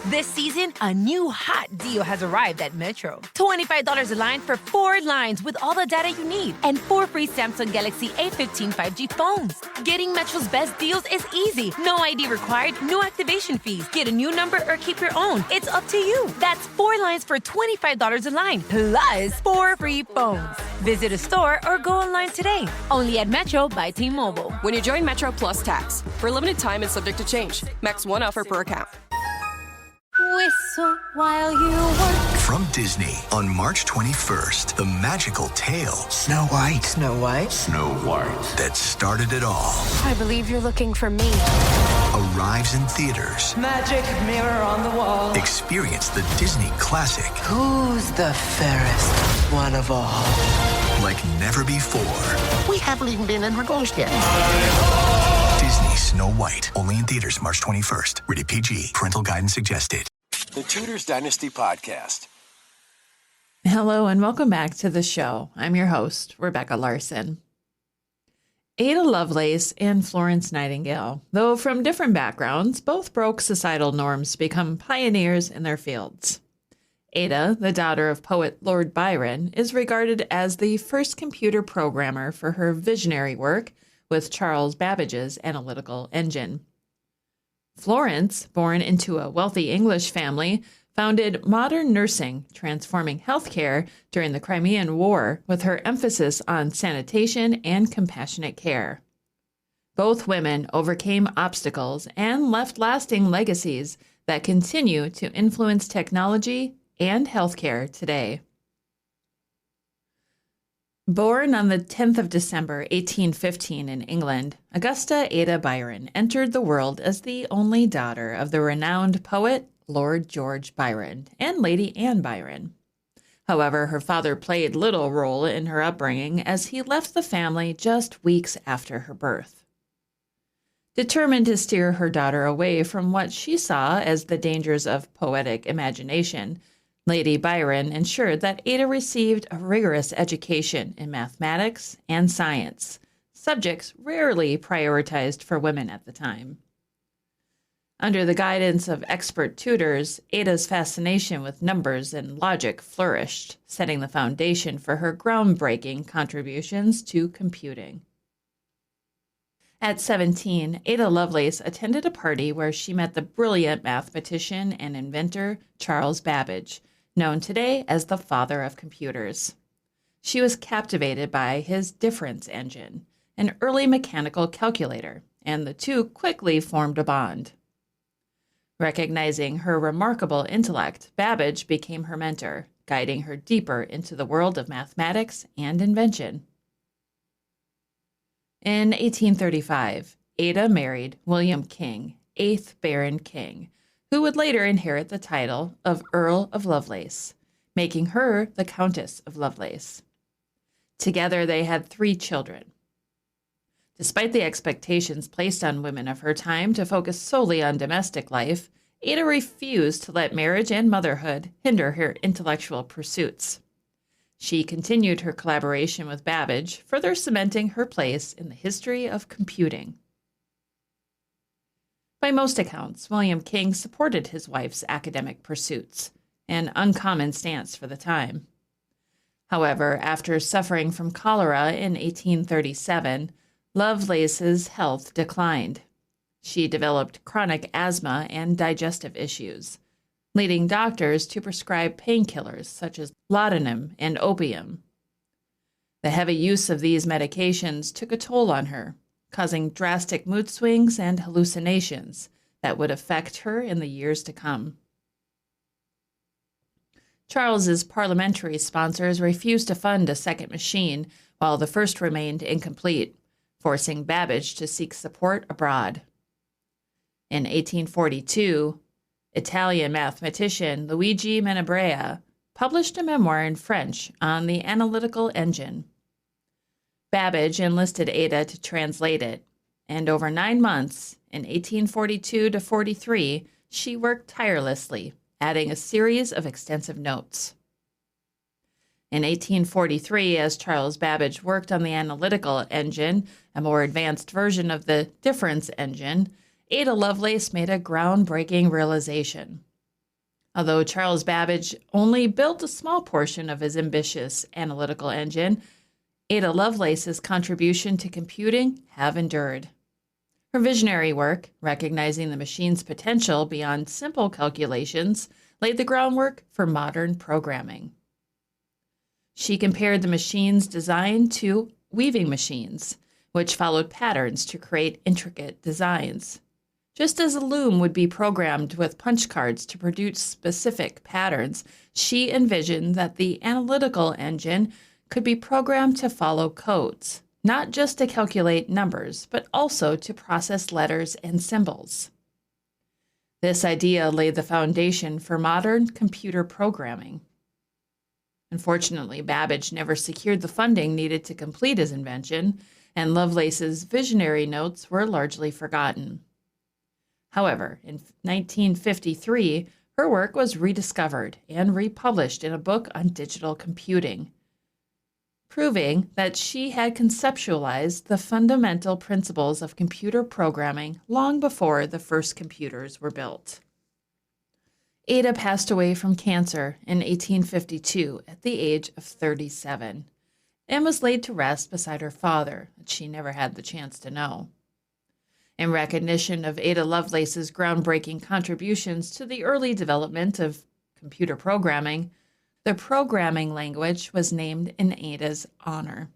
This season, a new hot deal has arrived at Metro. $25 a line for 4 lines with all the data you need and 4 free Samsung Galaxy A15 5G phones. Getting Metro's best deals is easy. No ID required, no activation fees. Get a new number or keep your own. It's up to you. That's 4 lines for $25 a line, plus 4 free phones. Visit a store or go online today. Only at Metro by T-Mobile. When you join Metro Plus Tax, for a limited time and subject to change. Max 1 offer per account. Whistle while you work. From Disney on March 21st, the magical tale Snow White. Snow White? Snow White. that started it all I believe you're looking for me. arrives in theaters. Magic mirror on the wall. Experience the Disney classic Who's the fairest one of all? like never before. We haven't even been in reverse yet. Disney Snow White, only in theaters March 21st. Rated PG. Parental guidance suggested. The Tudors Dynasty Podcast. Hello and welcome back to the show. I'm your host, Rebecca Larson. Ada Lovelace and Florence Nightingale, though from different backgrounds, both broke societal norms to become pioneers in their fields. Ada, the daughter of poet Lord Byron, is regarded as the first computer programmer for her visionary work with Charles Babbage's analytical engine. Florence, born into a wealthy English family, founded modern nursing, transforming healthcare during the Crimean War with her emphasis on sanitation and compassionate care. Both women overcame obstacles and left lasting legacies that continue to influence technology and healthcare today. Born on the 10th of December, 1815 in England, Augusta Ada Byron entered the world as the only daughter of the renowned poet Lord George Byron and Lady Anne Byron. However, her father played little role in her upbringing as he left the family just weeks after her birth. Determined to steer her daughter away from what she saw as the dangers of poetic imagination, Lady Byron ensured that Ada received a rigorous education in mathematics and science, subjects rarely prioritized for women at the time. Under the guidance of expert tutors, Ada's fascination with numbers and logic flourished, setting the foundation for her groundbreaking contributions to computing. At 17, Ada Lovelace attended a party where she met the brilliant mathematician and inventor Charles Babbage, known today as the father of computers. She was captivated by his difference engine, an early mechanical calculator, and the two quickly formed a bond. Recognizing her remarkable intellect, Babbage became her mentor, guiding her deeper into the world of mathematics and invention. In 1835, Ada married William King, 8th Baron King, who would later inherit the title of Earl of Lovelace, making her the Countess of Lovelace. Together they had 3 children. Despite the expectations placed on women of her time to focus solely on domestic life, Ada refused to let marriage and motherhood hinder her intellectual pursuits. She continued her collaboration with Babbage, further cementing her place in the history of computing. By most accounts, William King supported his wife's academic pursuits, an uncommon stance for the time. However, after suffering from cholera in 1837, Lovelace's health declined. She developed chronic asthma and digestive issues, leading doctors to prescribe painkillers such as laudanum and opium. The heavy use of these medications took a toll on her, causing drastic mood swings and hallucinations that would affect her in the years to come. Charles's parliamentary sponsors refused to fund a second machine, while the first remained incomplete, forcing Babbage to seek support abroad. In 1842, Italian mathematician Luigi Menabrea published a memoir in French on the analytical engine. Babbage enlisted Ada to translate it, and over 9 months, in 1842 to 43, she worked tirelessly, adding a series of extensive notes. In 1843, as Charles Babbage worked on the analytical engine, a more advanced version of the difference engine, Ada Lovelace made a groundbreaking realization. Although Charles Babbage only built a small portion of his ambitious analytical engine, Ada Lovelace's contribution to computing have endured. Her visionary work, recognizing the machine's potential beyond simple calculations, laid the groundwork for modern programming. She compared the machine's design to weaving machines, which followed patterns to create intricate designs. Just as a loom would be programmed with punch cards to produce specific patterns, she envisioned that the analytical engine could be programmed to follow codes, not just to calculate numbers, but also to process letters and symbols. This idea laid the foundation for modern computer programming. Unfortunately, Babbage never secured the funding needed to complete his invention, and Lovelace's visionary notes were largely forgotten. However, in 1953, her work was rediscovered and republished in a book on digital computing, proving that she had conceptualized the fundamental principles of computer programming long before the first computers were built. Ada passed away from cancer in 1852 at the age of 37 and was laid to rest beside her father, that she never had the chance to know. In recognition of Ada Lovelace's groundbreaking contributions to the early development of computer programming, the programming language was named in Ada's honor.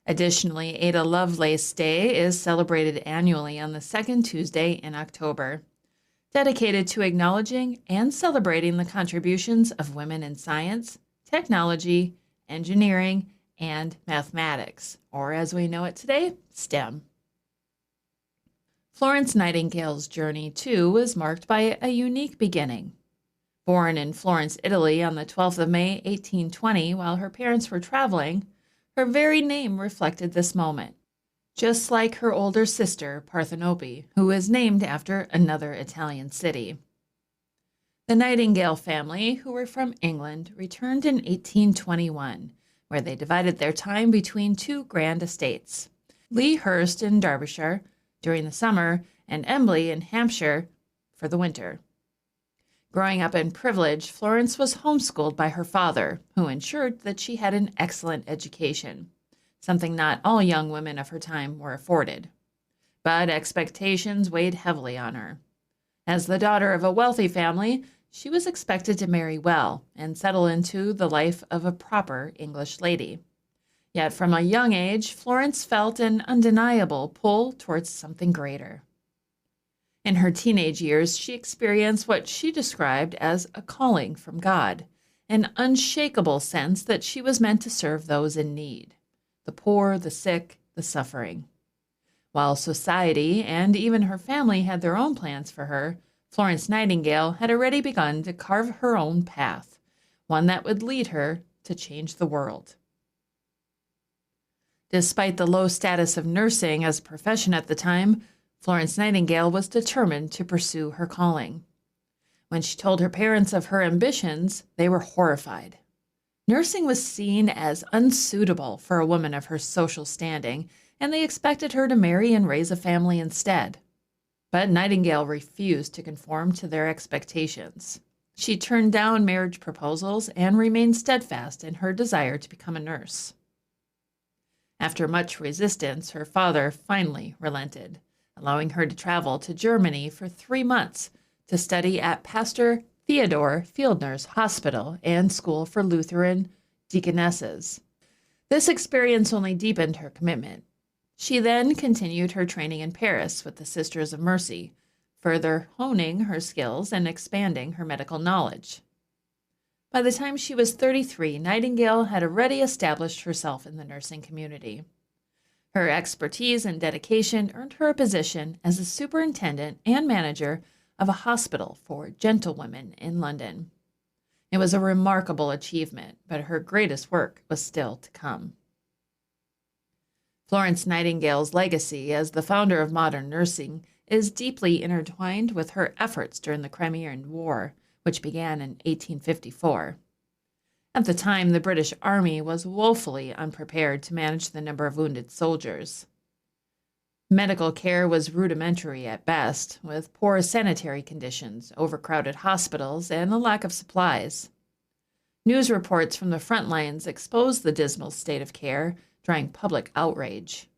Additionally, Ada Lovelace Day is celebrated annually on the second Tuesday in October, dedicated to acknowledging and celebrating the contributions of women in science, technology, engineering, and mathematics, or as we know it today, STEM. Florence Nightingale's journey, too, was marked by a unique beginning. Born in Florence, Italy on the 12th of May, 1820, while her parents were traveling, her very name reflected this moment, just like her older sister, Parthenope, who was named after another Italian city. The Nightingale family, who were from England, returned in 1821, where they divided their time between two grand estates, Lea Hurst in Derbyshire during the summer and Embley in Hampshire for the winter. Growing up in privilege, Florence was homeschooled by her father, who ensured that she had an excellent education, something not all young women of her time were afforded. But expectations weighed heavily on her. As the daughter of a wealthy family, she was expected to marry well and settle into the life of a proper English lady. Yet from a young age, Florence felt an undeniable pull towards something greater. In her teenage years, she experienced what she described as a calling from God, an unshakable sense that she was meant to serve those in need, the poor, the sick, the suffering. While society and even her family had their own plans for her, Florence Nightingale had already begun to carve her own path, one that would lead her to change the world. Despite the low status of nursing as a profession at the time, Florence Nightingale was determined to pursue her calling. When she told her parents of her ambitions, they were horrified. Nursing was seen as unsuitable for a woman of her social standing, and they expected her to marry and raise a family instead. But Nightingale refused to conform to their expectations. She turned down marriage proposals and remained steadfast in her desire to become a nurse. After much resistance, her father finally relented, allowing her to travel to Germany for 3 months to study at Pastor Theodor Fieldner's Hospital and School for Lutheran Deaconesses. This experience only deepened her commitment. She then continued her training in Paris with the Sisters of Mercy, further honing her skills and expanding her medical knowledge. By the time she was 33, Nightingale had already established herself in the nursing community. Her expertise and dedication earned her a position as a superintendent and manager of a hospital for gentlewomen in London. It was a remarkable achievement, but her greatest work was still to come. Florence Nightingale's legacy as the founder of modern nursing is deeply intertwined with her efforts during the Crimean War, which began in 1854. At the time, the British Army was woefully unprepared to manage the number of wounded soldiers. Medical care was rudimentary at best, with poor sanitary conditions, overcrowded hospitals, and a lack of supplies. News reports from the front lines exposed the dismal state of care, drawing public outrage.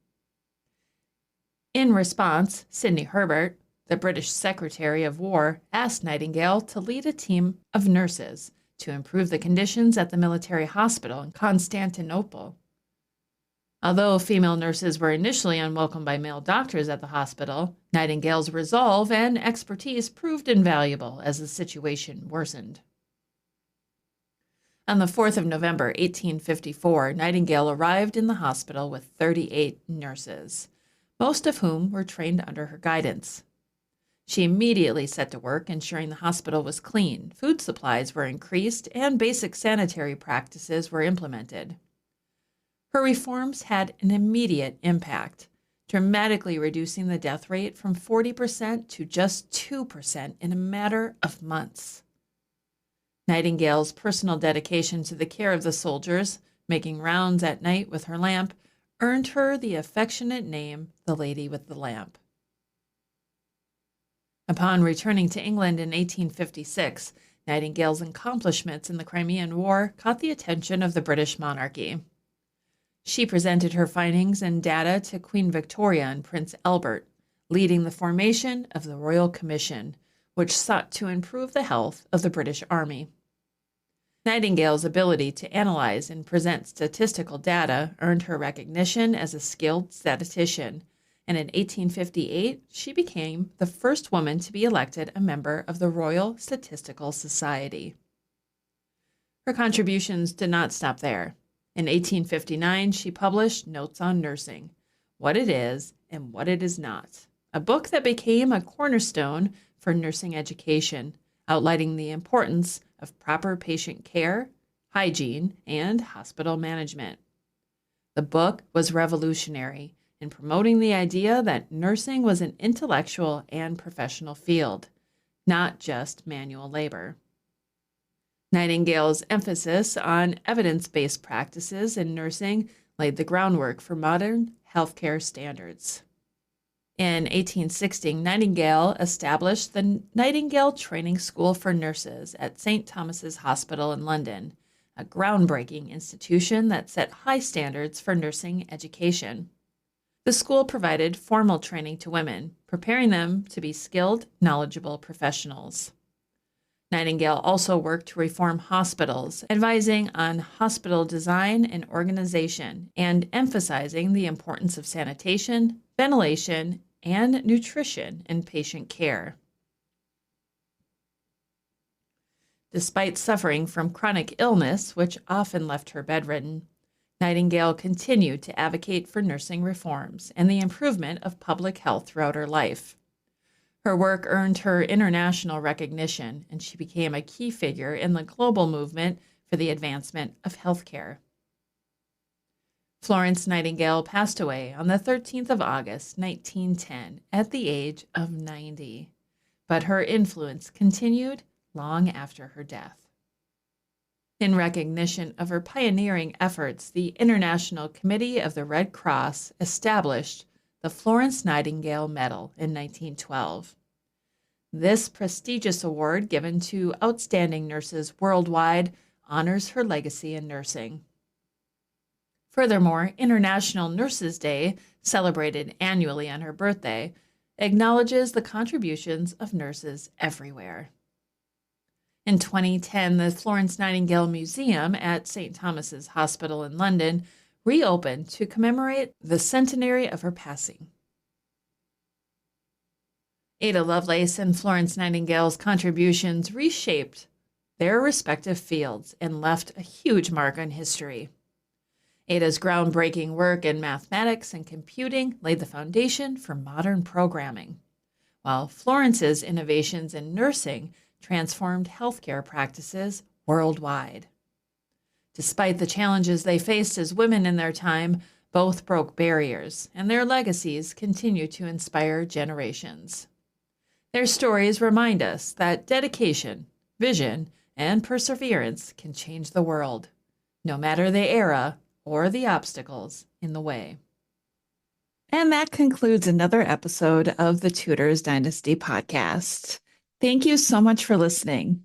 In response, Sidney Herbert, the British Secretary of War, asked Nightingale to lead a team of nurses to improve the conditions at the military hospital in Constantinople. Although female nurses were initially unwelcomed by male doctors at the hospital, Nightingale's resolve and expertise proved invaluable as the situation worsened. On the 4th of November, 1854, Nightingale arrived in the hospital with 38 nurses, most of whom were trained under her guidance. She immediately set to work ensuring the hospital was clean, food supplies were increased, and basic sanitary practices were implemented. Her reforms had an immediate impact, dramatically reducing the death rate from 40% to just 2% in a matter of months. Nightingale's personal dedication to the care of the soldiers, making rounds at night with her lamp, earned her the affectionate name, the Lady with the Lamp. Upon returning to England in 1856, Nightingale's accomplishments in the Crimean War caught the attention of the British monarchy. She presented her findings and data to Queen Victoria and Prince Albert, leading the formation of the Royal Commission, which sought to improve the health of the British Army. Nightingale's ability to analyze and present statistical data earned her recognition as a skilled statistician, and in 1858 she became the first woman to be elected a member of the Royal Statistical Society. Her contributions did not stop there. In 1859, she published Notes on Nursing, What It Is and What It Is Not, a book that became a cornerstone for nursing education, outlining the importance of proper patient care, hygiene, and hospital management. The book was revolutionary in promoting the idea that nursing was an intellectual and professional field, not just manual labor. Nightingale's emphasis on evidence-based practices in nursing laid the groundwork for modern healthcare standards. In 1860, Nightingale established the Nightingale Training School for Nurses at St. Thomas's Hospital in London, a groundbreaking institution that set high standards for nursing education. The school provided formal training to women, preparing them to be skilled, knowledgeable professionals. Nightingale also worked to reform hospitals, advising on hospital design and organization, and emphasizing the importance of sanitation, ventilation, and nutrition in patient care. Despite suffering from chronic illness, which often left her bedridden, Nightingale continued to advocate for nursing reforms and the improvement of public health throughout her life. Her work earned her international recognition, and she became a key figure in the global movement for the advancement of healthcare. Florence Nightingale passed away on the 13th of August, 1910, at the age of 90, but her influence continued long after her death. In recognition of her pioneering efforts, the International Committee of the Red Cross established the Florence Nightingale Medal in 1912. This prestigious award, given to outstanding nurses worldwide, honors her legacy in nursing. Furthermore, International Nurses Day, celebrated annually on her birthday, acknowledges the contributions of nurses everywhere. In 2010, the Florence Nightingale Museum at St. Thomas's Hospital in London reopened to commemorate the centenary of her passing. Ada Lovelace and Florence Nightingale's contributions reshaped their respective fields and left a huge mark on history. Ada's groundbreaking work in mathematics and computing laid the foundation for modern programming, while Florence's innovations in nursing transformed healthcare practices worldwide. Despite the challenges they faced as women in their time, both broke barriers, and their legacies continue to inspire generations. Their stories remind us that dedication, vision, and perseverance can change the world, no matter the era or the obstacles in the way. And that concludes another episode of the Tudors Dynasty podcast. Thank you so much for listening.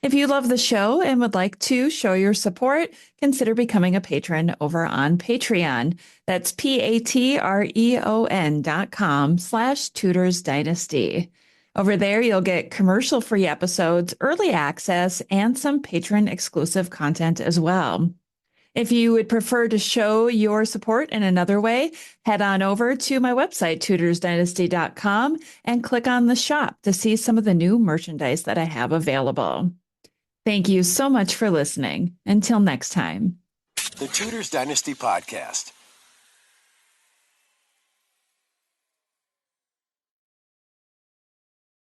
If you love the show and would like to show your support, consider becoming a patron over on Patreon. That's patreon.com/Tudors Dynasty. Over there, you'll get commercial-free episodes, early access, and some patron-exclusive content as well. If you would prefer to show your support in another way, head on over to my website, tudorsdynasty.com, and click on the shop to see some of the new merchandise that I have available. Thank you so much for listening. Until next time. The Tudors Dynasty Podcast.